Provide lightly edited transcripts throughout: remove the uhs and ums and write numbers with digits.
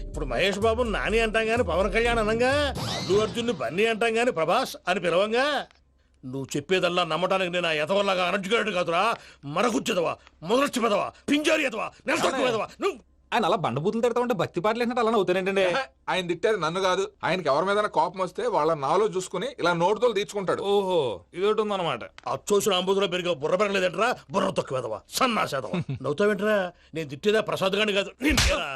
ఇప్పుడు మహేష్ బాబు నాని అంటాం గాని పవన్ కళ్యాణ్ అనంగా, అల్లు అర్జున్ బన్నీ అంటాం గాని ప్రభాస్ అని పిలవంగా. నువ్వు చెప్పేదల్లా నమ్మటానికి నేను ఆ ఎతవల్లాగా అనర్జుకేటెడ్ కాదురా. మరగుచ్చదవా, మొదలచ్చి పెదవా, పింజారి ఎదవా, నెలసొక్కు పెదవా నువ్వు. ఆయన అలా బండబూతులు తిడతా ఉంటే భక్తి పాటలు ఏంటంటే అలా అవుతానంటే. ఆయన తిట్టేది నన్ను కాదు, ఆయనకి ఎవరి మీద కోపం వస్తే వాళ్ళ నాలో చూసుకుని ఇలా నోటుతో తీర్చుకుంటాడు. ఓహో ఇదొకటి ఉందన్నమాట. అచ్చోసిన అంబుధులో పెరిగే బుర్ర పెరగలేదంటరా, బుర్ర తొక్కు పెదవా, సన్నాసేదవా. నవ్వుతావేంట్రా? నేను తిట్టేదా ప్రసాద్ గాని కాదు నిన్నేరా.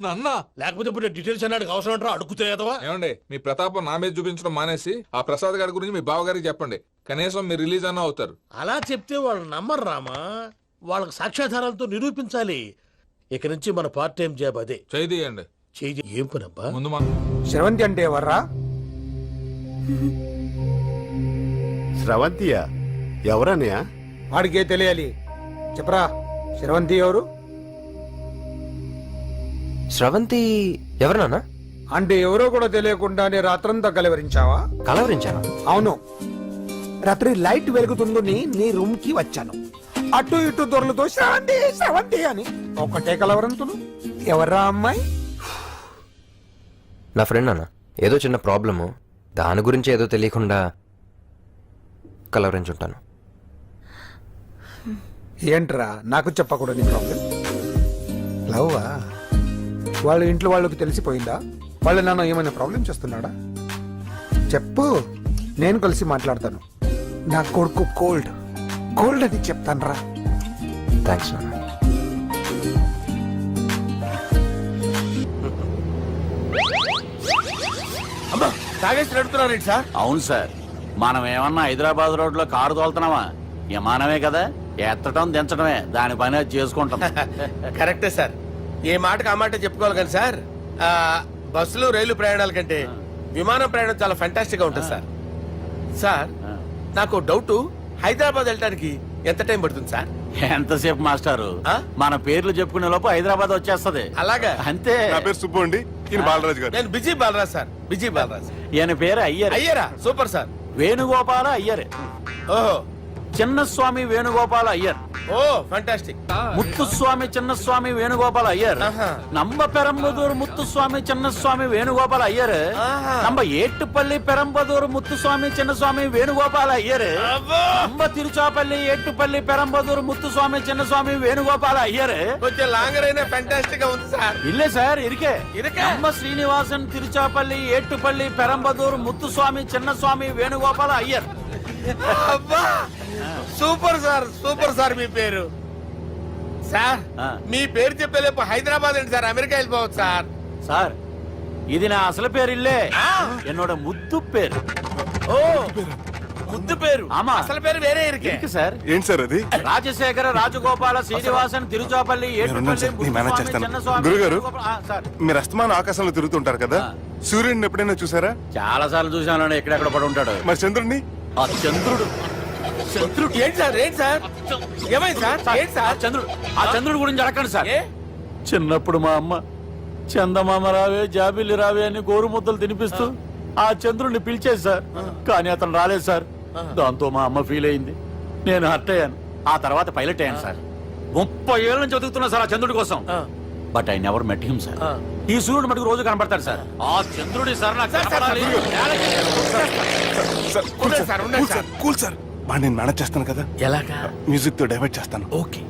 నన్న లేకపోతే ఇప్పుడు డీటెయిల్స్ అన్నాడు అవసరం అంటారా? అడుగుతాయేదవా. ఏమండి, మీ ప్రతాపం నా మీద చూపించడం మానేసి ఆ ప్రసాద్ గారి గురించి మీ బావగారికి చెప్పండి. కనీసం మీరు రిలీజ్ అన్న అవుతారు. అలా చెప్తే వాళ్ళు నమ్మరు రామా. వాళ్ళకి సాక్ష్యాధారాలతో నిరూపించాలి. ఇక నుంచి మన పార్ట్ టైం జాబ్ అదే. చేయండి. చేయి. ఏం పనబ్బా? ముందు మనం శ్రవంతి అంటే ఎవర్రా? స్రవంతియా? ఎవరన్నయ్య? వాడికే తెలియాలి. చెప్పరా, శ్రవంతి ఎవరు? స్రవంతి ఎవరు నాన్న? అంటే ఎవరో కూడా తెలియకుండానే రాత్రంతా కలవరించావా? కలవరించాను. అవును, రాత్రి లైట్ వెలుగుతుందని నీ రూమ్ కి వచ్చాను. అటు ఇటు దొరలతో శ్రవంతి శ్రవంతి అని ఒకటే కలవరంతులు. ఎవర్రా అమ్మాయి? నా ఫ్రెండ్ నాన్న. ఏదో చిన్న ప్రాబ్లము, దాని గురించి ఏదో తెలియకుండా కలవరించుంటాను. ఏంట్రా నాకు చెప్పకూడదు ప్రాబ్లం? లవ్వా? వాళ్ళ ఇంట్లో వాళ్ళకి తెలిసిపోయిందా? వాళ్ళ నాన్న ఏమైనా ప్రాబ్లం చేస్తున్నాడా? చెప్పు, నేను కలిసి మాట్లాడతాను. నా కొడుకు కోల్డ్ కోల్డ్ అని చెప్తాను రా. థ్యాంక్స్ నాన్న. తాగేసి నడుపుతున్నారేంటి సార్? అవును సార్, మనం ఏమన్నా హైదరాబాద్ రోడ్ లో కారు తోలుతున్నావా? విమానమే కదా, ఎత్తడం దించడమే దాని పని అది చేసుకుంటాం. కరెక్టే సార్, ఏ మాటకు ఆ మాట చెప్పుకోవాలి కానీ సార్, బస్సులు రైలు ప్రయాణాల కంటే విమానం ప్రయాణం చాలా ఫెంటాస్టిక్ గా ఉంటుంది సార్. సార్ నాకు డౌట్, హైదరాబాద్ వెళ్ళడానికి ఎంత టైం పడుతుంది సార్? ఎంతసేపు మాస్టారు, మన పేర్లు చెప్పుకునే లోపు హైదరాబాద్ వచ్చేస్తది. అలాగా? అంతే. నా పేరు సుబ్బు అండి, ఈయన బాలరాజు గారు. నేను busy Balaraj sir, busy Balaraj. ఈయన పేరు అయ్యర్. అయ్యరా? Super sir. వేణుగోపాల అయ్యర్. ఓహో, చిన్నస్వామి వేణుగోపాల అయ్యర్. Oh fantastic. ముత్తుస్వామి చిన్నస్వామి వేణుగోపాల అయ్యర్. நம்ம பெரம்பதூர் முத்துசுவாமி சின்னசுவாமி வேணுகோபால ஐயர். நம்ம ஏட்டுப்பள்ளி பெரம்பதூர் முத்துசுவாமி சின்னசுவாமி வேணுகோபால ஐயர். நம்ம திருச்சாப்பள்ளி ஏட்டுப்பள்ளி பெரம்பதூர் முத்துசுவாமி சின்னசுவாమి వేణుగోపాల ஐயர். కొంచెం లాంగర్ అయినా ఫెంటాస్టిక్ గా ఉంది సార్. இல்ல சார், இருக்கே. நம்ம ஸ்ரீனிவாசன் திருச்சாப்பள்ளி ஏட்டுப்பள்ளி பெரம்பதூர் முத்துசுவாమి చిన్నస్వామి వేణుగోపాల ஐயர். అబ్బా సూపర్ సార్, సూపర్ సార్. మీ పేరు సార్, మీ పేరు చెప్పేలేపు హైదరాబాద్ ఏంటి సార్, అమెరికా వెళ్ళిపోవచ్చు సార్. సార్ ఇది నా అసలు పేరు ఇల్లే, என்னோட ముద్దు పేరు. ఓ ముద్దు పేరు? ఆమా. అసలు పేరు వేరే ఇరుకే సార్. ఏంటి సార్ అది? రాజశేఖర రాజగోపాల శ్రీనివాసన్ తిరుచాపల్లి గురుగారు, మీరు అస్తమానం ఆకాశంలో తిరుగుతుంటారు కదా, సూర్యుడిని ఎప్పుడైనా చూసారా? చాలా సార్లు చూసాను, ఎక్కడెక్కడ పడి ఉంటాడు. మరి చంద్రుడిని? ఆ చంద్రుడు. చంద్రుడు ఏంటి సార్? ఏంటి సార్? ఏమైంది సార్? ఏంటి సార్? చంద్రుడు. ఆ చంద్రుడు గురించి అడగండి సార్. చిన్నప్పుడు మా అమ్మ చందమామ రావే జాబిల్లి రావే అని గోరు ముద్దలు తినిపిస్తూ ఆ చంద్రుడిని పిలిచేది సార్. కానీ అతను రాలేదు సార్. దాంతో మా అమ్మ ఫీల్ అయింది, నేను హర్ట్ అయ్యాను. ఆ తర్వాత పైలట్ అయ్యాను సార్. 30 ఏళ్ళ నుంచి చదువుతున్నా సార్ ఆ చంద్రుడి కోసం. But I never met him sir. ఈ సూర్యుడు మటుకు రోజు కనపడతాడు సార్. ఆ చంద్రుడి సార్ నాకు కనపడాలి. కూల్ సార్, నేను మేనేజ్ చేస్తాను కదా. ఎలాగా? మ్యూజిక్ తో డైవర్ట్ చేస్తాను. ఓకే.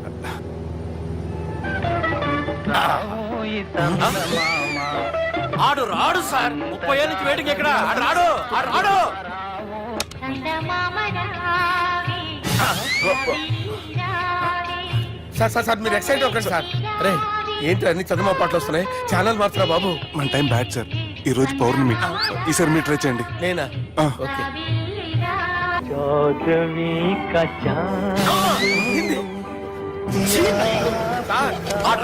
ఆడు రాడు సార్, 30 ఏళ్ళ నుంచి వెయిటింగ్. ఎక్కడ రాడు? రాడు. సార్ సార్ సార్ మీరు ఎక్సైట్ అవ్వకండి సార్. అరే ఏంటి అన్ని చదువు పాటలు వస్తున్నాయి, ఛానల్ మార్చరా బాబు. మన టైం బ్యాడ్ సార్, ఈ రోజు పౌర్ణమి. ఈసారి మీరు ట్రై చేయండి. నేనా? ఓకే.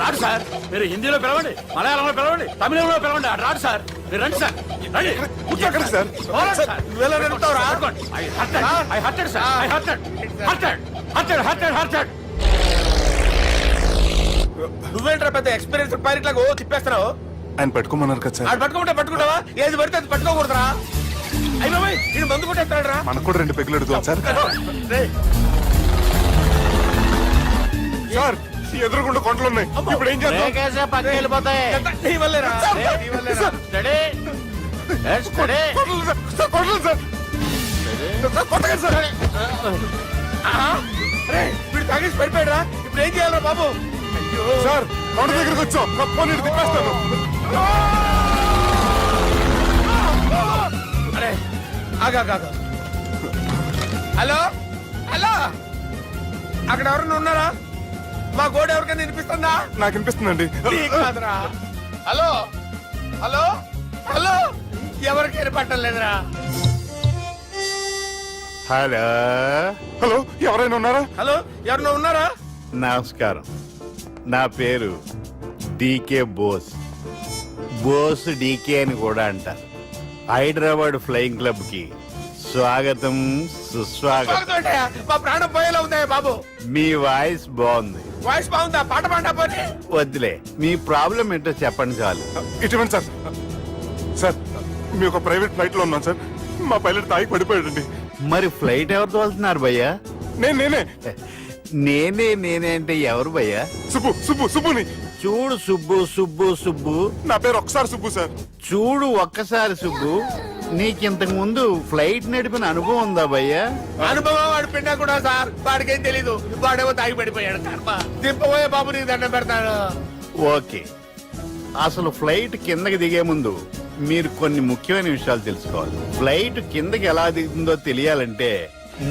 రాడు సార్, మీరు హిందీలో పిలవండి, మలయాళంలో పిలవండి, తమిళంలో పిలవండి. రాడు సార్, మీరు రండి సార్. రండి, కూర్చోకండి సార్. నువ్వేంట్రా పెద్ద ఎక్స్పీరియన్స్ పైరెట్ లాగా ఓ తిప్పేస్తున్నావు? ఆయన పట్టుకోమన్నారు కదా సార్. పట్టుకుంటావా? ఏది పడితే అది పట్టుకోకూడదురా. అయ్యి బాబాయ్, నేను మందు కొట్టేస్తాడు రా. మనకు కూడా 2 పెగ్గులు అడుగుతాం సార్. సార్ ఎదురుగుండా కొండలు ఉన్నాయి ఇప్పుడు ఏం చేద్దాం బ్రేకేసే పక్కకి వెళ్ళిపోతాయి నీ వల్లేరా నీ వల్లేరా study study Kondalu sir, sir, Kondalu sir. Sir, కొట్టకండి సార్. అరే వీడు తాగేసి పడిపోయాడురా ఇప్పుడు ఏం చేయాలరా బాబు అయ్యో సార్ కొండ దగ్గరికి వచ్చాం పోనీ ఇటు తిప్పేస్తాను అరే ఆగా హలో హలో అక్కడ ఎవరన్నా ఉన్నారా మా గోడ ఎవరికైనా వినిపిస్తుందా నాకు అనిపిస్తుందండి నీకు కాదురా హలో హలో హలో ఎవరికి వినపట్టలేదురా హలో హలో ఎవరైనా ఉన్నారా హలో ఎవరన్నా ఉన్నారా నమస్కారం నా పేరు డీకే బోస్ బోస్ డీకే అని కూడా అంటారు హైదరాబాద్ ఫ్లయింగ్ క్లబ్ కి స్వాగతం సుస్వాగతం స్వాగతం. మా ప్రాణం పోయేలా ఉందా బాబు మీ వాయిస్ బాగుంది వాయిస్ బాగుందా పాట పాడా పోనీ వద్దులే మీ ప్రాబ్లం ఏంటో చెప్పండి చాలు ఇటువంటి సార్ సార్ మీ ఒక ప్రైవేట్ ఫ్లైట్ లో ఉన్నాం సార్ మా పైలట్ తాగి పడిపోయాడండి మరి ఫ్లైట్ ఎవరితో వెళ్తున్నారు భయ్యా నేనే నేనే అంటే ఎవరు భయ్యా సుబ్బుని చూడు సుబ్బు సుబ్బు సుబ్బు నా పేరు ఒకసారి సుబ్బు సార్ చూడు ఒక్కసారి సుబ్బు నీకింతకు ముందు ఫ్లైట్ నడిపిన అనుభవం ఉందా భయ్యా అనుభవం వాడు పిండా కూడా సార్ వాడికేం తెలీదు వాడేమో తాగి పడిపోయాడు కర్మ దింపబోయే బాబు నీకు దండం పెడతాను ఓకే అసలు ఫ్లైట్ కిందకి దిగే ముందు మీరు కొన్ని ముఖ్యమైన విషయాలు తెలుసుకోవాలి ఫ్లైట్ కిందకి ఎలా దిగుతుందో తెలియాలంటే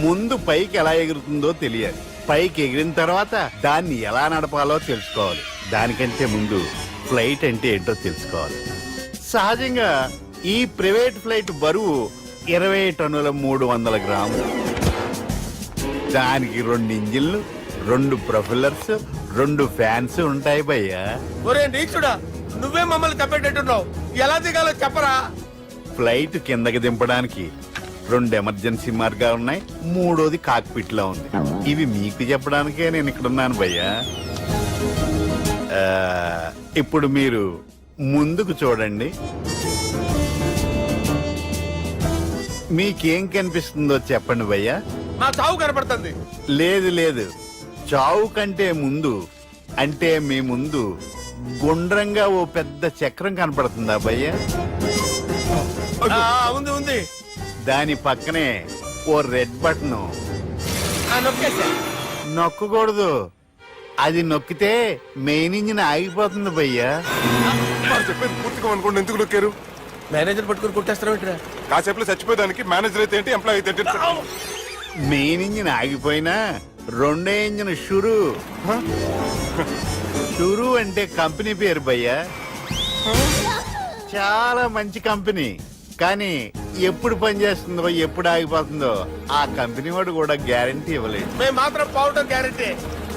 ముందు పైకి ఎలా ఎగురుతుందో తెలియాలి పైకి ఎగిరిన తర్వాత దాన్ని ఎలా నడపాలో తెలుసుకోవాలి దానికంటే ముందు ఫ్లైట్ అంటే ఏంటో తెలుసుకోవాలి సహజంగా ఈ ప్రైవేట్ ఫ్లైట్ బరువు 20 టన్నుల 300 గ్రాములు దానికి 2 ఇంజిన్లు 2 ప్రొఫెల్లర్స్ 2 ఫ్యాన్స్ ఉంటాయి భయ్యా ఒరే నీచుడా నువ్వే మమ్మల్ని తప్పేటట్టున్నావు ఎలా దిగాలో చెప్పరా ఫ్లైట్ కిందకి దింపడానికి 2 ఎమర్జెన్సీ మార్గాలు ఉన్నాయి 3వది కాక్పిట్ లో ఉంది ఇవి మీకు చెప్పడానికే నేను ఇక్కడ ఉన్నాను భయ్యా ఇప్పుడు మీరు ముందుకు చూడండి మీకేం కనిపిస్తుందో చెప్పండి భయ్యా నా చావు కనపడుతుంది లేదు చావు కంటే ముందు అంటే మీ ముందు గుండ్రంగా ఓ పెద్ద చక్రం కనపడుతుందా భయ్యా ఉంది దాని పక్కనే ఓ రెడ్ బటన్ నొక్కేసా నొక్కకూడదు అది నొక్కితే మెయిన్ ఇంజిన్ ఆగిపోతుంది భయ్యా వారు చెప్పేది పూర్తిగా అనుకోండి ఎందుకు నొక్కారు మేనేజర్ పట్టుకుని కొట్టేస్తారా కాసేపులో చచ్చిపోయేదానికి మేనేజర్ అయితే ఏంటి ఎంప్లాయ్ అయితే ఏంటి? మెయిన్ ఇంజిన్ ఆగిపోయినా రెండో ఇంజిన్ షురు అంటే కంపెనీ పేరు భయ్యా చాలా మంచి కంపెనీ కానీ ఎప్పుడు పనిచేస్తుందో ఎప్పుడు ఆగిపోతుందో ఆ కంపెనీ వాడు కూడా గ్యారంటీ ఇవ్వలేదు మేము మాత్రం పౌడర్ గ్యారెంటీ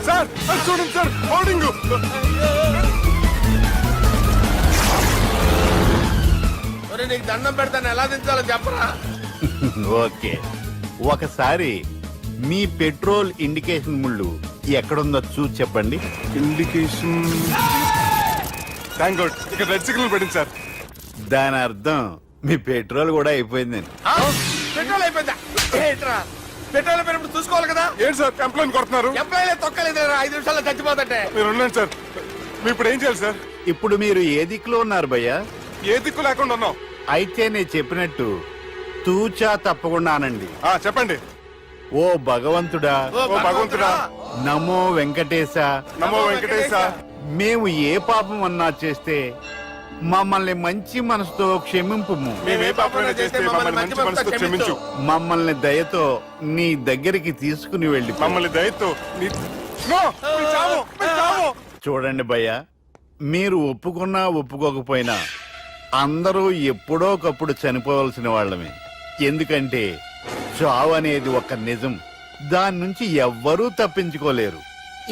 సార్ అది చూడండి సార్ హోర్డింగ్ నీకు దండం పెడతాను ఎలా దించాలో చెప్పరా ఓకే ఒకసారి మీ పెట్రోల్ ఇండికేషన్ ముళ్ళు ఎక్కడుందో చూసి చెప్పండి ఇండికేషన్ థ్యాంక్ గాడ్ ఇక్కడ రెడ్ సిగ్నల్ పడింది సార్ దాని అర్థం మీ పెట్రోల్ కూడా అయిపోయిందని పెట్రోల్ అయిపోయిందా ఏంట్రా పెట్రోల్ అయిపోయినప్పుడు చూసుకోవాలి కదా ఏంటి సార్ ఎంప్లాయ్ కొడుతున్నారు ఎంప్లాయీలే తొక్కలేదు 5 నిమిషాల్లో చచ్చిపోతుంటే మీరు ఉండండి సార్ మీరు ఇప్పుడు ఏం చేయాలి సార్ ఇప్పుడు మీరు ఏ దిక్కులో ఉన్నారు భయ్యా ఏ దిక్కు లేకుండా ఉన్నాం అయితే నేను చెప్పినట్టు తూచా తప్పకుండా అనండి చెప్పండి ఓ భగవంతుడా ఓ ఓ భగవంతుడా నమో వెంకటేశ నమో వెంకటేశ మేము ఏ పాపం అన్నా చేస్తే మమ్మల్ని మంచి మనసుతో క్షమింపుము మేము ఏ పాపమైనా చేస్తే మమ్మల్ని మంచి మనసుతో క్షమించు మమ్మల్ని దయతో నీ దగ్గరికి తీసుకుని వెళ్ళి మమ్మల్ని దయతో నో, మీ చావు, మీ చావు. చూడండి భయ్య మీరు ఒప్పుకున్నా ఒప్పుకోకపోయినా అందరూ ఎప్పుడో ఒకప్పుడు చనిపోవలసిన వాళ్ళమే ఎందుకంటే చావు అనేది ఒక నిజం దాని నుంచి ఎవ్వరూ తప్పించుకోలేరు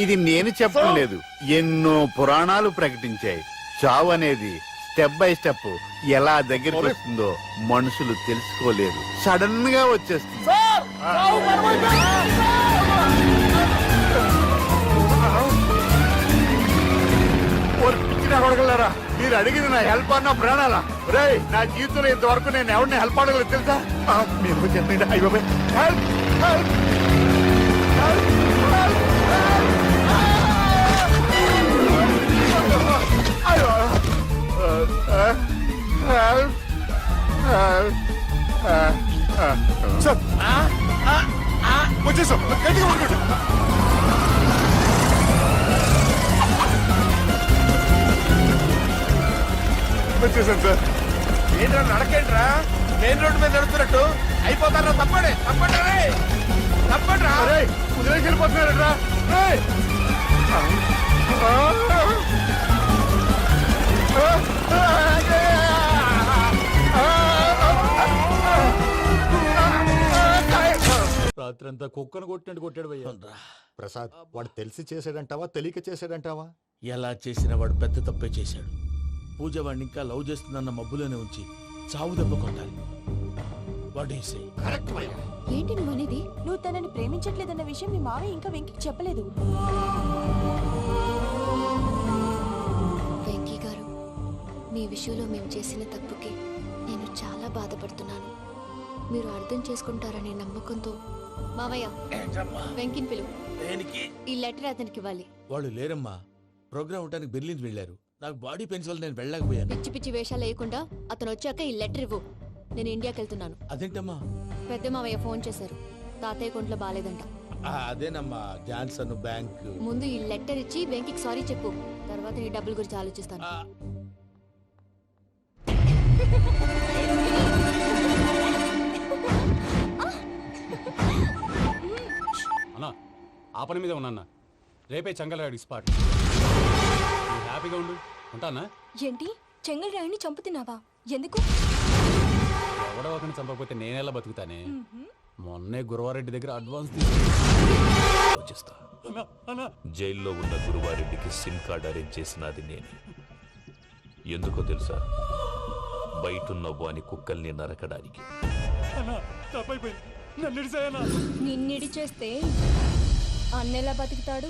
ఇది నేను చెప్పడం లేదు ఎన్నో పురాణాలు ప్రకటించాయి చావు అనేది స్టెప్ బై స్టెప్ ఎలా దగ్గరికి వస్తుందో మనుషులు తెలుసుకోలేరు సడన్ గా వచ్చేస్తుంది అడగలరా మీరు అడిగింది నా హెల్ప్ అన్న ప్రాణాలా రే నా జీవితంలో ఇంతవరకు నేను ఎవరిని హెల్ప్ అడగలేదు తెలుసా మీరు చెప్పండి అయ్యో హెల్ప్ హెల్ప్ సార్ వచ్చేసాం గట్టిగా పట్టుకోండి. వచ్చేసాను సార్. ఏంట్రా నడకేంట్రా మెయిన్ రోడ్డు మీద నడుస్తున్నట్టు అయిపోతారా? తప్పండి తప్పండి రే తప్పండి రా. కుదిరేసి వెళ్ళిపోతున్నారట్రా. రాత్రంతా కుక్కను కొట్టినట్టు కొట్టాడు భయ్యా. ప్రసాద్ వాడు తెలిసి చేసాడంటావా తెలియక చేసాడంటావా? ఎలా చేసిన వాడు పెద్ద తప్పే చేశాడు. పూజ వాడిని ఇంకా లవ్ చేస్తుందన్న మబ్బులోనే ఉంచి చావు దెబ్బ కొట్టాలి. What you say? ఏంటి నువ్వు అనేది? నువ్వు తనని ప్రేమించట్లేదన్న విషయం మీ మావయ్య ఇంకా వెంకికి చెప్పలేదు. వెంకీ గారు, మీ విషయంలో మేము చేసిన తప్పుకి నేను చాలా బాధపడుతున్నాను. మీరు అర్థం చేసుకుంటారనే నమ్మకంతో మావయ్య వెంకిని పిలువు. దేనికి? ఈ లెటర్ అతనికి ఇవ్వాలి. వాళ్ళు లేరమ్మా, ప్రోగ్రామ్ ఉండడానికి బెర్లిన్ వెళ్ళారు. నాకు బాడీ పెయిన్స్ వల్ల నేను వెళ్ళలేకపోయాను. పిచ్చి పిచ్చి వేషాలు వేయకుండా అతను వచ్చాక ఈ లెటర్ ఇవ్వు. నేను ఇండియాకి వెళ్తున్నాను. అదేంటమ్మా? పెద్ద మావయ్య ఫోన్ చేశారు. తాతయ్య కొంట్లో బాలేదంట. అదేనమ్మా జాన్సన్ బ్యాంక్. ముందు ఈ లెటర్ ఇచ్చి వెంకికి సారీ చెప్పు. తర్వాత నీ డబ్బుల గురించి ఆలోచిస్తాను. అన్నా ఆ పని మీద ఉన్నా. రేపే చంగలరాడు స్పాట్. హ్యాపీగా ఉండు. ఉంటానా? ఏంటి చెంగల్ రాయుడిని చంపుతున్నావా? ఎందుకు? ఎవడో ఒకరిని చంపకపోతే నేనెలా బతుకుతానే? మొన్నే గురవారెడ్డి దగ్గర అడ్వాన్స్ ఆలోచిస్తా. జైల్లో ఉన్న గురువారెడ్డికి సిమ్ కార్డ్ అరేంజ్ చేసినది నేను. ఎందుకో తెలుసా? బయటున్న వాని కుక్కల్ని నరకడానికి. నిన్నిడి చేస్తే అన్నెలా బతుకుతాడు?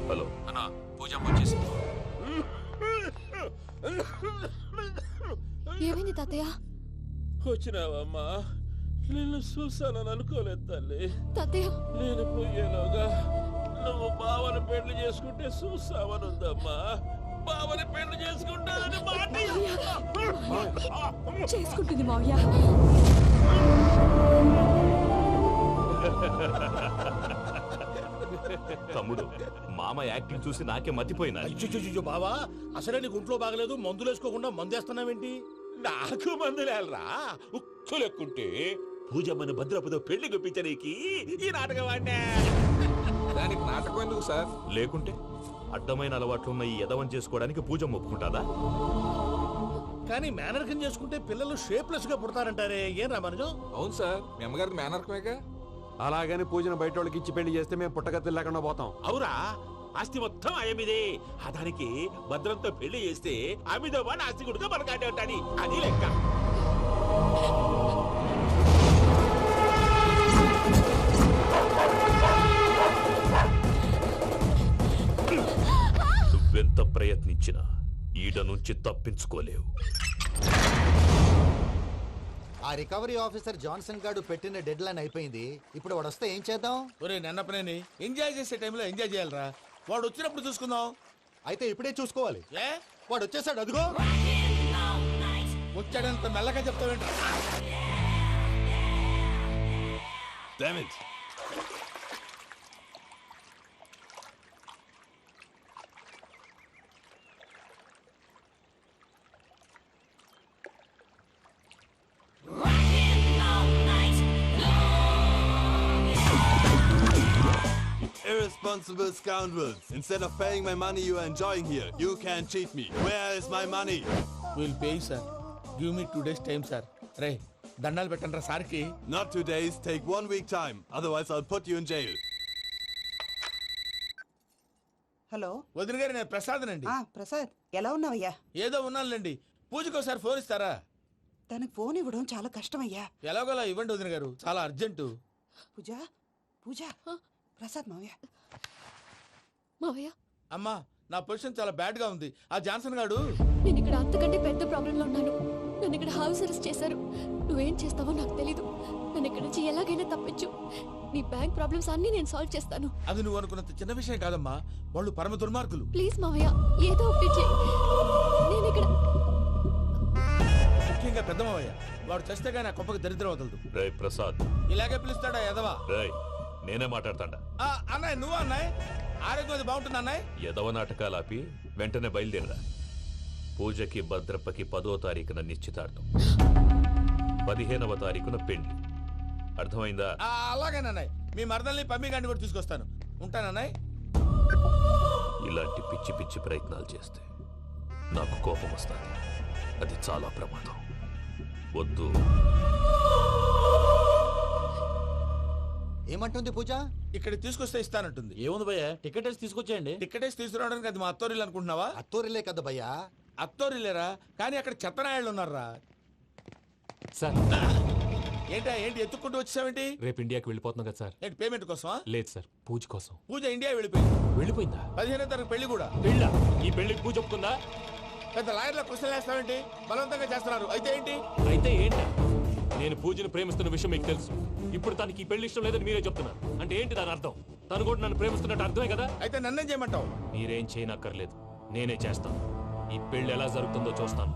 హలో అన్నా, పూజమ్మ వచ్చేసింది. ఏమైంది తాతయ్య? వచ్చినావమ్మా? నిన్ను చూసానని అనుకోలేదు తల్లి. తాతయ్య నేను పోయేలోగా నువ్వు బావని పెళ్లి చేసుకుంటే చూసావనుందమ్మా. బావని పెళ్లి చేసుకుంటానని మాట చేసుకుంటుంది మావయ్య. తమ్ముడు, మామ యాక్టింగ్ చూసి నాకే మతిపోయినా. అయ్యో బావా, అసలే నీకు ఒంట్లో బాగలేదు, మందులు వేసుకోకుండా మందేస్తున్నావేంటి? నాకు మందులేలరా ఉక్కు లెక్కుంటే పూజమ్మని భద్రపదో పెళ్లి గుప్పించనీకి ఈ నాటకం ఆడినా. దానికి నాటకం ఎందుకు సార్? లేకుంటే అడ్డమైన అలవాట్లున్న ఈ యదవం చేసుకోవడానికి పూజమ్మ ఒప్పుకుంటాదా? కానీ మేనర్కం చేసుకుంటే పిల్లలు షేప్లెస్ గా పుడతారంటారే, ఏం రామానుజం? అవును సార్, మీ అమ్మగారికి మేనర్కమేగా. అలాగని పూజను బయట వాళ్ళకి ఇచ్చి పెళ్లి చేస్తే మేము పుట్టగతి లేకుండా పోతాం. అవురా, ఆస్తి మొత్తం ఆయమిదే. అదానికి భద్రంతో పెళ్లి చేస్తే ఆమెతో వాడు ఆస్తి గుడిగా మనకాటే ఉంటాడు. అది లెక్క. నువ్వెంత ప్రయత్నించినా ఈడ నుంచి తప్పించుకోలేవు. ఆ రికవరీ ఆఫీసర్ జాన్సన్ గారు పెట్టిన డెడ్ లైన్ అయిపోయింది. ఇప్పుడు వాడు వస్తే ఏం చేద్దాం? ఒరే నన్నపనేని, ఎంజాయ్ చేసే టైంలో ఎంజాయ్ చేయాలరా. వాడు వచ్చినప్పుడు చూసుకుందాం. అయితే ఇప్పుడే చూసుకోవాలి. ఏ వాడు వచ్చేసాడు, అదిగో. వచ్చాడంత మెల్లగా చెప్తావేంట? Irresponsible scoundrels. Instead of paying my money you are enjoying here, you can cheat me. Where is my money? We'll pay, sir. Give me 2 days time, sir. రే దండాలు పెట్టండి రా సార్కి. Not 2 days, take 1 week time. Otherwise I'll put you in jail. Hello వదిన గారు, నేను ప్రసాదనండి. ప్రసాద్, ఎలా ఉన్నావయ్యా? ఏదో ఉన్నానులేండి. పూజకి ఒకసారి ఫోన్ ఇస్తారా? తనకు ఫోన్ ఇవ్వడం చాలా కష్టమయ్యా. ఎలాగోలా ఇవ్వండి వదిన గారు, చాలా అర్జెంటు. పూజ పూజ ప్రసాద్ మావయ్య. మావయ్య, అమ్మా, నా పొజిషన్ చాలా బ్యాడ్ గా ఉంది. ఆ జాన్సన్ గాడు నేను ఇక్కడ అంతకంటే పెద్ద ప్రాబ్లంలో ఉన్నాను. నన్ను ఇక్కడ హౌస్ అరెస్ట్ చేశారు. నువ్వేం చేస్తావో నాకు తెలీదు. నన్ను ఇక్కడ నుంచి ఎలాగైనా తప్పించు. నీ బ్యాంక్ ప్రాబ్లమ్స్ అన్నీ నేను సాల్వ్ చేస్తాను. అది నువ్వు అనుకున్నంత చిన్న విషయం కాదమ్మా. వాళ్ళు పరమ దుర్మార్గులు. ప్లీజ్ మావయ్య, ఏదో ఒకటి చెయ్యి. నేను ఇక్కడ ముఖ్యంగా పెద్దమావయ్య, వాడు చేస్తే గానీ ఆ కొంపకి దరిద్రం వదలదు. రేయ్ ప్రసాద్, ఇలాగే పిలుస్తాడా ఎదవా? రేయ్ నేనే మాట్లాడతాడా. అన్నయ్య నువ్వు అన్నయ్య, ఆరోగ్యం అది బాగుంటుంది అన్నయ్య. ఎదవ నాటకాలు ఆపి వెంటనే బయలుదేరరా. పూజకి భద్రప్పకి 10వ తారీఖున నిశ్చితార్థం, 15వ తారీఖున పెళ్లి. అర్థమైందా? అలాగేనన్నయ్య, మీ మరదల్ని పమ్మి గండి కూడా తీసుకొస్తాను. ఉంటానన్నయ్య. ఇలాంటి పిచ్చి పిచ్చి ప్రయత్నాలు చేస్తే నాకు కోపం వస్తుంది. అది చాలా ప్రమాదం. వద్దు. ఏమంటుంది పూజ? ఇక్కడికి తీసుకొస్తే ఇస్తానంటుంది. ఏముంది భయ్య, టికెట్ వేసి తీసుకొచ్చేయండి. టికెట్ వేసి తీసుకురావడానికి అది మా అత్తోరిల్లు అనుకుంటున్నావా? అత్తూరిలే కదా భయ్యా. అత్తోరిల్లేరా, కానీ అక్కడ చెత్తనాయాళ్ళు ఉన్నారా. సార్ ఏంటి ఎత్తుక్కుంటూ వచ్చావేంటి? రేపు ఇండియాకి వెళ్ళిపోతున్నాం కదా సార్. ఏంటి పేమెంట్ కోసమా? లేదు సార్, పూజ కోసం. పూజ ఇండియా వెళ్ళిపోయింది. వెళ్ళిపోయిందా? 15వ తారీఖు పెళ్లి కూడా. పెళ్ళా? ఈ పెళ్లికి పూజ ఒప్పుకుందా? పెద్ద లాయర్ల క్వశ్చన్ వేస్తావేంటి? బలవంతంగా చేస్తున్నారు. అయితే ఏంటి? అయితే ఏంటి? నేను పూజను ప్రేమిస్తున్న విషయం మీకు తెలుసు. ఇప్పుడు తనకి ఈ పెళ్లి ఇష్టం లేదని మీరే చెప్తున్నారు. అంటే ఏంటి దాని అర్థం? తను కూడా నన్ను ప్రేమిస్తున్నట్టు అర్థమే కదా? అయితే నన్నేం చేయమంటావు? మీరేం చేయనక్కర్లేదు, నేనే చేస్తాను. ఈ పెళ్లి ఎలా జరుగుతుందో చూస్తాను.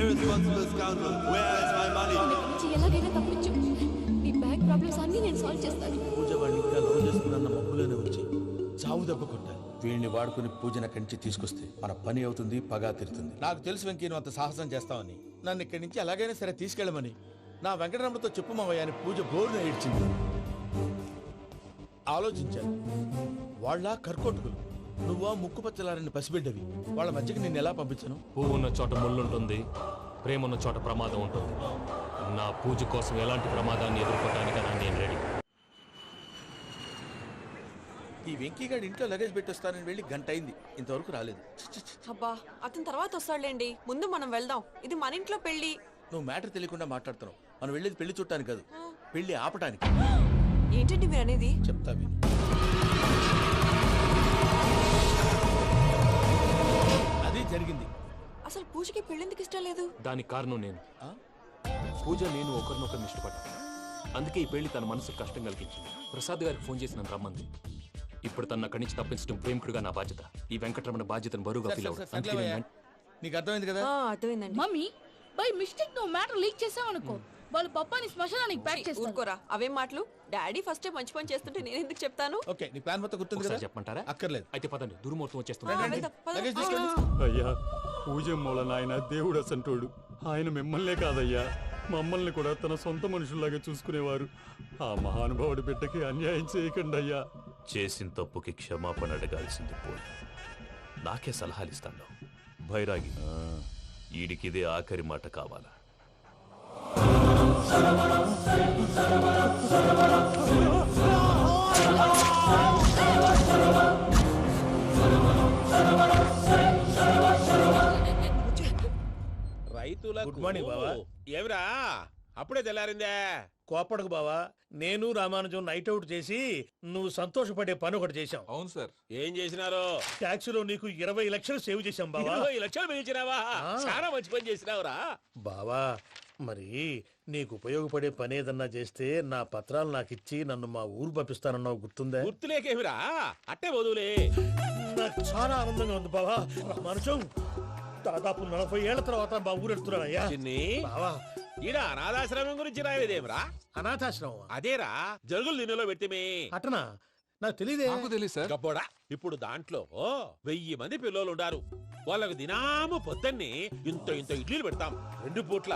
Irresponsible scoundrel, where is my money? నన్ను ఇక్కడ నుంచి ఎలాగైనా తప్పించు. నీ బ్యాంక్ ప్రాబ్లమ్స్ అన్నీ నేను సాల్వ్ చేస్తాను. పూజ వాడిని ఇంకా లవ్ చేస్తుందన్న మబ్బులోనే వచ్చి చావు దెబ్బ కొట్టాలి. వీళ్ళని వాడుకుని పూజన కంచి తీసుకొస్తే మన పని అవుతుంది, పగా తీరుతుంది. నాకు తెలుసు వెంకీ నువ్వు అంత సాహసం చేస్తావని. నన్ను ఇక్కడి నుంచి ఎలాగైనా సరే తీసుకెళ్ళమని నా వెంకటరమణతో చెప్పు మావయ్య అని పూజ బోరున ఏడ్చింది. ఆలోచించాను. వాళ్ళ కర్కోటకులు, నువ్వా ముక్కుపచ్చలారని పసిబిడ్డవి. వాళ్ళ మధ్యకి నేను ఎలా పంపించను? పువ్వు ఉన్న చోట ముళ్ళుంటుంది, ప్రేమ ఉన్న చోట ప్రమాదం ఉంటుంది. నా పూజ కోసం ఎలాంటి ప్రమాదాన్ని ఎదుర్కోవడానికైనా నేను రెడీ. ఈ వెంకీగాడి ఇంట్లో లగేజ్ పెట్టొస్తానని వెళ్ళి గంట అయింది, ఇంతవరకు రాలేదు. అబ్బా, అతని తర్వాత వస్తాడులేండి. ముందు మనం వెళ్దాం. ఇది మన ఇంట్లో పెళ్లి. నువ్వు మ్యాటర్ తెలియకుండా మాట్లాడుతున్నావు. మనం వెళ్ళేది పెళ్లి చుట్టానికి కాదు, పెళ్లి ఆపటానికి. ఏంటండి మీరు అనేది? చెప్తా విను. అది జరిగింది. అసలు పూజకి పెళ్ళెందుకు ఇష్టం లేదు? దానికి కారణం నేను. పూజ నేను ఒకరినొకరిని ఇష్టపడ్డా. అందుకే ఈ పెళ్లి తన మనసుకు కష్టం కలిగించింది. ప్రసాద్ గారికి ఫోన్ చేసి నన్ను రమ్మంది. ఇప్పుడు తన అక్కడి నుంచి తప్పించడం ప్రేమికుడుగా నా బాధ్యత. ఈ వెంకటరమణ బాధ్యతను బరువుగా ఫీల్ అవుతుంది. నీకు అర్థమైంది కదా? అర్థమైందండి. మమ్మీ బై మిస్టేక్ నువ్వు మ్యాటర్ లీక్ చేసావనుకో, వాళ్ళు పప్పాని శ్మశానానికి ప్యాక్ చేస్తారు. ఊరుకోరా, అవేం మాటలు. డాడీ ఫస్ట్ మంచి పని చేస్తుంటే నేను ఎందుకు చెప్తాను? ఓకే, నీ ప్లాన్ మొత్తం గుర్తుంది కదా? చెప్పమంటారా? అక్కర్లేదు. అయితే పదండి, దుర్ముహూర్తం వచ్చేస్తుంది. వెళ్దాం, పద. లగేజ్ తీసుకెళ్ళు. అయ్యా, పూజ మూలన ఆయన దేవుడు అసంటోడు. ఆయన మిమ్మల్నే కాదయ్యా, మమ్మల్ని కూడా తన సొంత మనుషుల్లాగా చూసుకునేవారు. ఆ మహానుభావుడి బిడ్డకి అన్యాయం చేయకండి అయ్యా. చేసిన తప్పుకి క్షమాపణ అడగాల్సింది పోయి నాకే సలహాలు ఇస్తాను. భైరాగి, ఈడికి ఇదే ఆఖరి మాట కావాలా? రైతులకు గుడ్ మార్నింగ్ బావా. ఏమిరా అప్పుడే తెల్లారిందే? కోపడకు బావా, నేను రామానుజం నైట్ అవుట్ చేసి నువ్వు సంతోషపడే పని ఒకటి చేశాం. అవును సార్. ఏం చేసినారు? ట్యాక్సీలో నీకు 20 లక్షలు సేవ్ చేశాం బావా. 20 లక్షలు మిగిల్చినావా? చాలా మంచి పని చేసినావురా బావా, మరి నీకు ఉపయోగపడే పని ఏదన్నా చేస్తే నా పత్రాలు నాకిచ్చి నన్ను మా ఊరు పంపిస్తానన్నావు, గుర్తుందా? గుర్తులేకేమిరా, అట్టే వదులే. నాకు చాలా ఆనందంగా ఉంది బావా. రామానుజం, దాదాపు 40 ఏళ్ల తర్వాత మా ఊరు వెళ్తున్నానయ్యా. బావా, ఈడ అనాథాశ్రమం గురించి రాయలేదేమిరా? అనాథాశ్రమం అదేరా, జరుగులు నిన్నులో పెట్టిమే. అటనా? నాకు తెలియదే. నాకు తెలియదు సార్. గబ్బోడా, ఇప్పుడు దాంట్లో 1000 మంది పిల్లలు ఉండారు. వాళ్ళకు దినాము పొద్దున్నే ఇంత ఇంత ఇడ్లీలు పెడతాం. 2 పూట్ల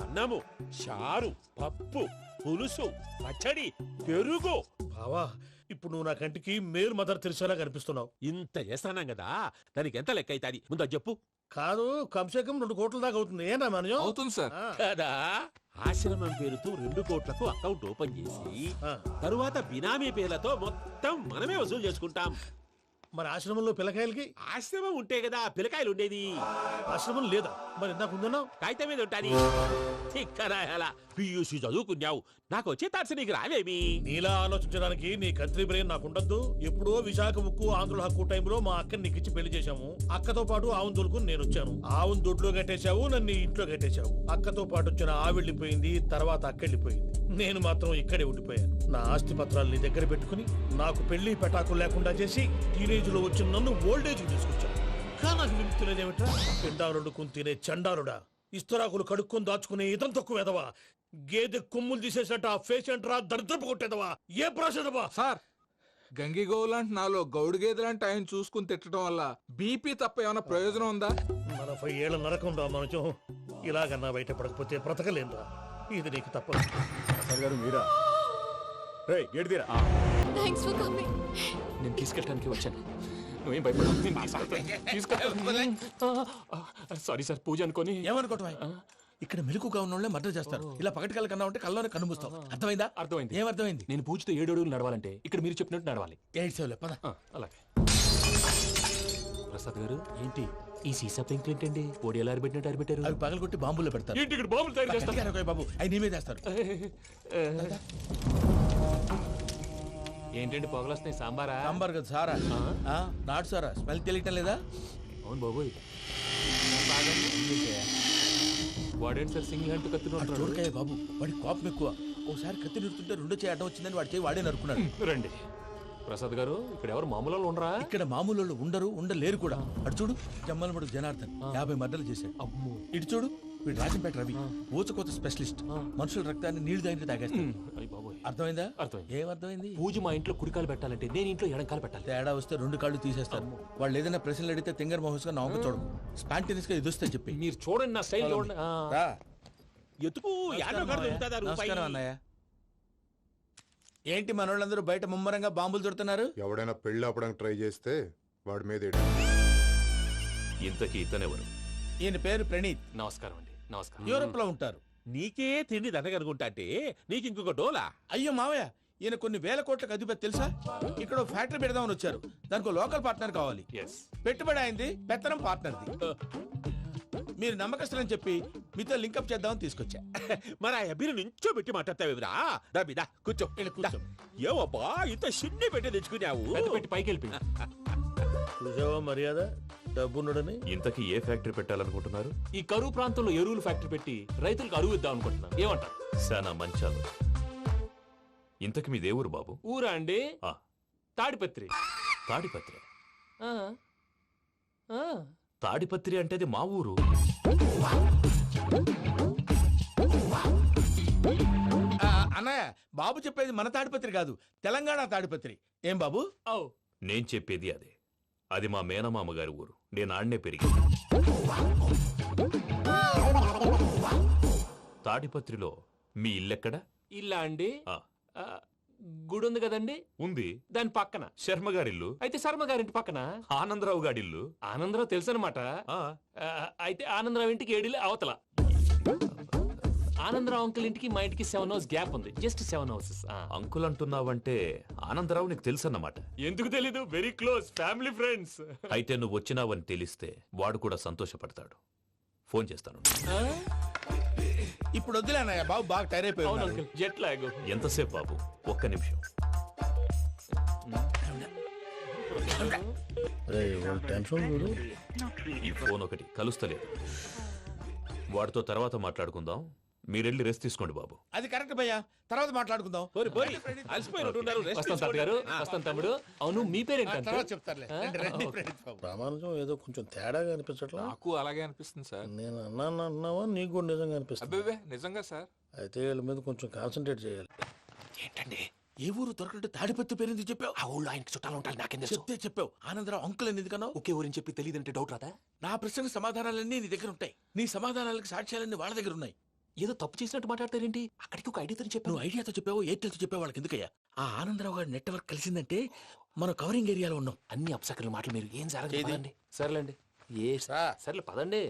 అన్నము, చారు, పప్పు, పులుసు, పచ్చడి, పెరుగు. బావా, ఇప్పుడు నువ్వు నా కంటికి మేలు మదర్ తెలిసేలా కనిపిస్తున్నావు. ఇంత చేస్తానం కదా, దానికి ఎంత లెక్క అవుతుంది ముందు అది చెప్పు. కాదు, కంసేకం 2 కోట్ల దాకా అవుతుంది. ఏం రామానుజం? అవుతుంది సార్. కదా, ఆశ్రమం పేరుతో 2 కోట్లకు అకౌంట్ ఓపెన్ చేసి ఆ. తరువాత బినామీ పేర్లతో మొత్తం మనమే వసూలు చేసుకుంటాం. మరి ఆశ్రమంలో పిల్లకాయలకి? ఆశ్రమం ఉంటే కదా పిల్లకాయలు ఉండేది. ఆశ్రమం లేదా? మరి ఇందాక ఉందన్నావు. కాగితం మీద ఉంటాది. చిక్కరాయాల పియూసీ చదువుకున్నావు నాకు వచ్చే తాట్స్ నీకు రావేమి నీలా ఆలోచించడానికి నీ కత్రి బ్రెయిన్ నాకుండద్దు. ఎప్పుడో విశాఖ ఉక్కు ఆంధ్రుల హక్కు టైంలో మా అక్కని నీకిచ్చి పెళ్లి చేశాము. అక్కతో పాటు ఆవును దొడుకుని నేను వచ్చాను. ఆవును దొడ్లో కట్టేశావు, నన్ను ఇంట్లో కట్టేశావు. అక్కతో పాటు వచ్చిన ఆవిళ్ళిపోయింది, తర్వాత అక్కెళ్ళిపోయింది. నేను మాత్రం ఇక్కడే ఉండిపోయాను. నా ఆస్తి పత్రాలు నీ దగ్గర పెట్టుకుని నాకు పెళ్లి పెటాకులు లేకుండా చేసి టీనేజ్ లో వచ్చిన నన్ను ఓల్డేజ్ తీసుకొచ్చాను. కానీ నాకు విముక్తులేదేమిట్రా? పిండారుడు తినే చండారుడా, ఇస్తరాకులు కడుక్కొని దాచుకునే ఇతం తక్కువ ఎదవా, గేదె కొమ్ములు తీసేసట ఆ పేషెంట్ రా దరిద్రపు కొట్టేదవా, ఏ ప్రాసెదవా? సార్ గంగిగోవు లాంటి నాలో గౌడు గేదె లాంటి ఆయన చూసుకుని తిట్టడం వల్ల బీపీ తప్ప ఏమైనా ప్రయోజనం ఉందా? 40 ఏళ్ల నరకం రా మనచం. ఇలాగన్నా బయట పడకపోతే బ్రతకలేనురా. ఇది నీకు తప్పదు. గారు మీరా గేట్ తీరా థ్యాంక్స్ ఫర్ కమింగ్. నేను తీసుకెళ్ళడానికి వచ్చాను. నువ్వేం భయపడవు, నేను తీసుకెళ్తాను. సారీ సార్, పూజ అనుకోని. ఏమనుకోవటం? ఇక్కడ మెలకుగా ఉన్న వాళ్ళే మర్డర్ చేస్తారు. ఇలా పగటి కళ్ళ కన్నా ఉంటే కళ్ళలోనే కనుమూస్తావు. అర్థమైందా? అర్థమైంది. ఏమర్థమైంది? నేను పూజతో 7 అడుగులు నడవాలంటే ఇక్కడ మీరు చెప్పినట్టు నడవాలి. 8 సేవలే పద. అలాగే. ప్రసాద్ గారు ఏంటి ఈ సీసా పెంకులు ఏంటండి? పొడి ఎలా అరబెట్టినట్టు అరబెట్టారు? అవి పగలగొట్టి బాంబుల్లో పెడతారు. ఏంటి ఇక్కడ బాంబులు తయారు చేస్తారు? బాబు అవి నేమే చేస్తారు. ఏంటండి పొగలు వస్తున్నాయి? సాంబారా? సాంబార్ కదా సారా. నాటు సారా. స్మెల్ తెలియటం లేదా? అవును బాబోయ్. వాడేంటి సార్ సింగిల్ హ్యాండ్ కత్తిని చూడకాయ బాబు, వాడి కోపం ఎక్కువ. ఓసారి కత్తి నిరుతుంటే 2 చేయి అడ్డం వచ్చిందని వాడి చేయి వాడే నరుకున్నాడు. రండి ప్రసాద్ గారు, ఇక్కడ ఎవరు మామూలు వాళ్ళు ఉండరా? ఇక్కడ మామూలు వాళ్ళు ఉండరు, ఉండలేరు కూడా. అటు చూడు, జమ్మలమడు జనార్దన్ 50 మర్డర్లు చేశాడు. అమ్మో. ఇటు చూడు, వీడు రాజంపేట రవి ఊచకోత స్పెషలిస్ట్. మనుషుల రక్తాన్ని నీళ్లు తాగిన తాగేస్తాడు. అర్థమైందా? అర్థమైంది. ఏమర్థమైంది? పూజ మా ఇంట్లో కుడికాలు పెట్టాలంటే నేను ఇంట్లో ఎడంకాలు పెట్టాలి. తేడా వస్తే 2 కాళ్ళు తీసేస్తారు. వాళ్ళు ఏదైనా ప్రశ్నలు అడిగితే తింగర్ మహోస్ గా నవ్వు చూడకు. స్పాంటినియస్ గా ఎదుస్తా చెప్పి. మీరు చూడండి, నా స్టైల్ చూడండి. రా. ఎతుకు నమస్కారం అన్నయ్య. ఏంటి మనోళ్ళందరూ బయట ముమ్మరంగా బాంబులు దొరుకుతున్నారు? ఎవడైనా పెళ్లి ఆపడానికి ట్రై చేస్తే వాడి మీద ఇంతకీ ఇతనెవరు? ఈయన పేరు ప్రణీత్. నమస్కారం అండి. నమస్కారం. యూరోప్ లో ఉంటారు. నీకే తిండి దండగనుకుంటా అంటే నీకు ఇంకొక డోలా? అయ్యో మావయ్య, ఈయన కొన్ని వేల కోట్లకు అధిపతి తెలుసా? ఇక్కడ ఓ ఫ్యాక్టరీ పెడదామని వచ్చారు. దానికి లోకల్ పార్ట్నర్ కావాలి. పెట్టుబడి అయింది, పెత్తనం పార్ట్నర్ది. మీరు నమ్మకస్తులని చెప్పి మీతో లింకప్ చేద్దామని తీసుకొచ్చా. మరి ఆ అబ్బిని నుంచో పెట్టి మాట్లాడతావేమిరా? దాబిదా కూర్చో. ఏవబ్బా ఇంత సిన్ని పెట్టి తెచ్చుకున్నావు? పెట్టి పైకి వెళ్ళి. చూసావా మర్యాద, డబ్బున్నడని. ఇంతకీ ఏ ఫ్యాక్టరీ పెట్టాలనుకుంటున్నారు? ఈ కరువు ప్రాంతంలో ఎరువులు ఫ్యాక్టరీ పెట్టి రైతులకు అరువు ఇద్దాం అనుకుంటున్నాను. ఏమంటారు? శానా మంచాలు. ఇంతకి మీ దేవురు బాబు? ఊరా అండి? తాడిపత్రి. తాడిపత్రి? తాడిపత్రి అంటే అది మా ఊరు. అన్నయ్య, బాబు చెప్పేది మన తాడిపత్రి కాదు, తెలంగాణ తాడిపత్రి. ఏం బాబు? నేను చెప్పేది అదే. అది మా మేనమామ గారి ఊరు. నేను ఆడనే పెరిగాను. తాడిపత్రిలో మీ ఇల్లెక్కడ? ఇల్లా అండి? గుడి ఉంది కదండి. ఉంది. దాని పక్కన శర్మ గారిల్లు. అయితే శర్మ గారింటి పక్కన ఆనందరావు గారిల్లు. ఆనందరావు తెలుసు అనమాట. అయితే ఆనందరావు ఇంటికి 7 అవతల. ఆనందరావు అంకుల్ ఇంటికి మా ఇంటికి 7 hours గ్యాప్ ఉంది. Just 7 hours. అంకుల్ అంటున్నావంటే ఆనందరావు నీకు తెలుసు అన్నమాట. ఎందుకు తెలీదు? Very close family friends. అయితే నువ్వు వచ్చినావని తెలిస్తే వాడు కూడా సంతోషపడతాడు. ఫోన్ చేస్తాను. ఇప్పుడు వద్దులే అన్నయ్య, బాబు బాగా టైర్ అయిపోయాడు. Jet lag. ఎంతసేపు బాబు? ఒక్క నిమిషం. ఈ ఫోన్ ఒకటి కలుస్తలేదు. వాడితో తర్వాత మాట్లాడుకుందాం. మీరెళ్ళి రెస్ట్ తీసుకోండి బాబు. అది కరెక్ట్ భయ్యా, తర్వాత మాట్లాడుకుందాం. వస్తాను తమ్ముడు. అవును, మీ పేరేంటి? రామానుజం ఏదో కొంచెం తేడాగా అనిపించట్లా? నాకు అలాగే అనిపిస్తుంది సార్. నేను అన్నావా నీకు కూడా నిజంగా అనిపిస్తుంది? నిజంగా సార్. అయితే వీళ్ళ మీద కొంచెం కాన్సన్ట్రేట్ చేయాలి. ఏంటండి ఏ ఊరు దొరకట్టు తాడిపత్రి పేరు ఎందుకు చెప్పావు? ఆ ఊళ్ళో ఆయనకి చుట్టాలు ఉంటారు. నాకేం చెప్తే చెప్పావు. ఆనందరావు అంకుల్ అని ఎందుకన్నావు? ఒకే ఊరిని చెప్పి తెలియదంటే డౌట్ రాదా? నా ప్రశ్నకు సమాధానాలన్నీ నీ దగ్గర ఉంటాయి. నీ సమాధానాలకు సాక్ష్యాలన్నీ వాళ్ళ దగ్గర ఉన్నాయి. ఏదో తప్పు చేసినట్టు మాట్లాడతారేంటి? అక్కడికి ఒక ఐడియాతో చెప్పావు. నువ్వు ఐడియాతో చెప్పావు, ఎయిర్టెల్తో చెప్పావు. వాళ్ళకి ఎందుకయ్యా? ఆ ఆనందరావు గారి నెట్వర్క్ కలిసిందంటే మనం కవరింగ్ ఏరియాలో ఉన్నాం. అన్ని అప్సకర్ల మాటలు మీరు ఏం జరగదండి. సర్లేండి. సర్లే పదండి.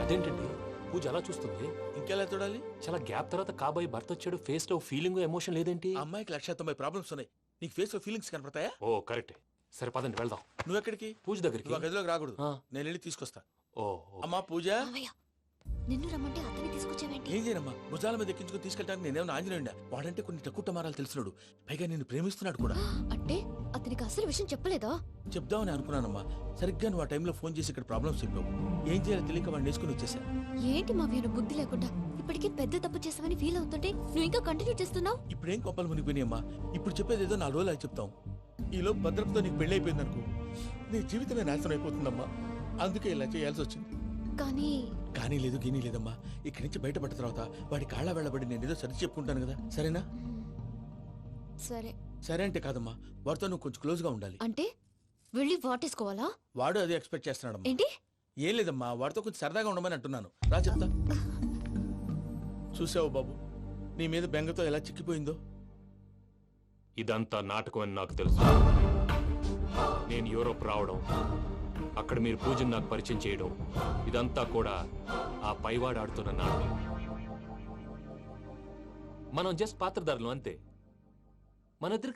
అదేంటండి పూజ అలా చూస్తుంది? ఇంకెలా చూడాలి? చాలా గ్యాప్ తర్వాత కాబోయే భర్త వచ్చాడు. ఫేస్ లో ఫీలింగ్ ఎమోషన్ లేదేంటి? అమ్మాయికి 190 ప్రాబ్లమ్స్ ఉన్నాయి. నీకు ఫేస్ లో ఫీలింగ్స్ కనపడతాయా? ఓ కరెక్ట్. సరే పదండి వెళ్దాం. నువ్వెక్కడికి? పూజ దగ్గరికి. నువ్వు ఆ గదిలోకి రాకూడదు. ఆ. నేను వెళ్ళి తీసుకొస్తా. ఓ అమ్మా పూజ. మావయ్య నిన్ను రమ్మంటే అతన్ని తీసుకొచ్చావేంటి? ఏం చేయనమ్మా, భుజాల మీద ఎక్కించుకుని తీసుకెళ్ళడానికి నేనేమన్నా ఆంజనేయుడా? వాడంటే కొన్ని తక్కువ టమారాలు తెలిసినాడు, పైగా నేను ప్రేమిస్తున్నాడు కూడా. అంటే అతనికి అసలు విషయం చెప్పలేదా? చెప్దామని అనుకున్నానమ్మా, సరిగ్గా నువ్వు ఆ టైంలో ఫోన్ చేసి ఇక్కడ ప్రాబ్లమ్స్ చెప్పావు. ఏం చేయాలో తెలియక వాడిని వేసుకుని వచ్చేసా. ఏంటి మావయ్య నువ్వు బుద్ధి లేకుండా ఇప్పటికే పెద్ద తప్పు చేసావని ఫీల్ అవుతుంటే నువ్వు ఇంకా కంటిన్యూ చేస్తున్నావు? ఇప్పుడేం కొప్పలు మునిగిపోయినాయమ్మా, ఇప్పుడు చెప్పేది ఏదో 4 రోజులు అది చెప్తాం. ఈలో భద్రతతో నీకు పెళ్లి అయిపోయింది అనుకో, నీ జీవితమే నాశనం అయిపోతుందమ్మా. అందుకే ఇలా చేయాల్సి వచ్చింది. కానీ కానీ లేదు గీనీ లేదమ్మా, ఇక్కడి నుంచి బయటపడ్డ తర్వాత వాడి కాళ్ళ వెళ్ళబడి నేను ఏదో సరి చెప్పుకుంటాను కదా, సరేనా? సరే. సరే అంటే కాదమ్మా, వాడితో నువ్వు కొంచెం క్లోజ్ గా ఉండాలి. అంటే వెళ్ళి వాటేసుకోవాలా? వాడు అదే ఎక్స్పెక్ట్ చేస్తున్నాడమ్మా. ఏంటి? ఏం లేదమ్మా, వాడితో కొంచెం సరదాగా ఉండమని అంటున్నాను. రా చెప్తా. చూసావు బాబు, నీ మీద బెంగతో ఎలా చిక్కిపోయిందో. ఇదంతా నాటకం అని నాకు తెలుసు. నేను యూరోప్ రావడం, అక్కడ మీరు పూజను నాకు పరిచయం చేయడం, ఇదంతా కూడా ఆ పైవాడు ఆడుతున్న నాటకం. మనం జస్ట్ పాత్రధారులు అంతే. మన ఇద్దరికి